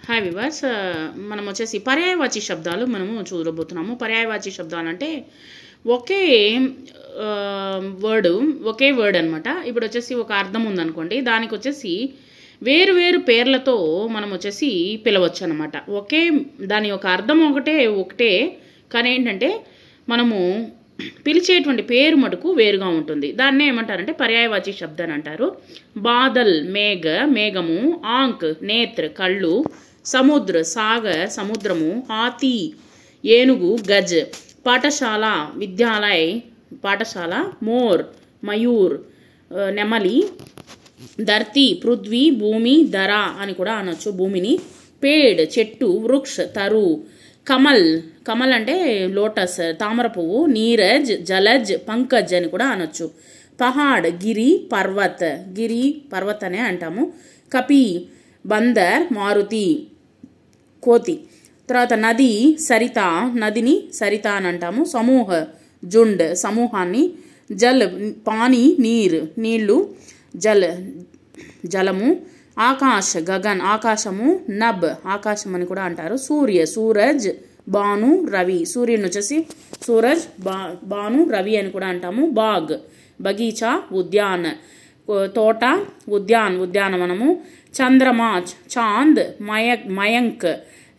Hi viewers, మనం వచ్చేసి పర్యాయవాచి శబ్దాలు మనము చూడబోతున్నాము. పర్యాయవాచి శబ్దాలు అంటే ఒకే వర్డ్ అనమాట. ఇప్పుడు వచ్చేసి ఒక అర్థం ఉందనుకోండి, దానికి వచ్చేసి వేరు వేరు పేర్లతో మనం వచ్చేసి పిలవచ్చు అనమాట. దాని యొక్క అర్థం ఒకటే కానీ ఏంటంటే మనము పిలిచేటువంటి పేరు మటుకు వేరుగా ఉంటుంది. దాన్నే ఏమంటారంటే పర్యాయవాచి శబ్దాన్ని అంటారు. బాదల్ మేఘము, ఆంక్ నేత్ర కళ్ళు, సముద్ర సాగర్ సముద్రము, హాతీ ఏనుగు, గజ్ పాఠశాల విద్యాలయ పాఠశాల, మోర్ మయూర్ నెమలి, ధర్తి పృథ్వీ భూమి, ధర అని కూడా అనొచ్చు భూమిని, పేడ్ చెట్టు, వృక్ష తరు, కమల్ అంటే లోటస్ తామర పువ్వు, నీరజ్ జలజ్ పంకజ్ అని కూడా అనొచ్చు. పహాడ్ గిరి పర్వత్ అనే అంటాము. కపి బందర్ మారుతి కోతి. తర్వాత నది సరిత, నదిని సరిత అని అంటాము. సమూహ జుండ్ సమూహాన్ని, జల్ పానీ నీళ్లు, జలము, ఆకాశ్ గగన్ ఆకాశము, నబ్ ఆకాశం అని కూడా అంటారు. సూరజ్ భాను రవి, సూర్యుని వచ్చేసి సూరజ్ భాను రవి అని కూడా అంటాము. బాగ్ బగీచా, ఉద్యాన్ తోట, ఉద్యానవనము. చంద్రమా చాంద్, మయంక్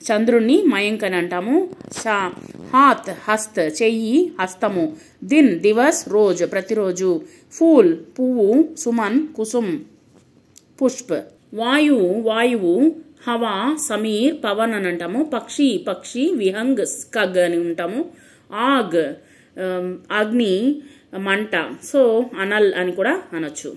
చంద్రుణ్ణి మయంక్ అని అంటాము. హాత్ హస్త చెయ్యి, హస్తము. దివస్ రోజు ప్రతిరోజు. ఫూల్ పువ్వు, సుమన్ కుసుమ్ పుష్ప. వాయువు హవా సమీర్ పవన్ అని అంటాము. పక్షి విహంగ్ స్కగ్ అని ఉంటాము. ఆగ్ అగ్ని మంట, సో అనల్ అని కూడా అనొచ్చు.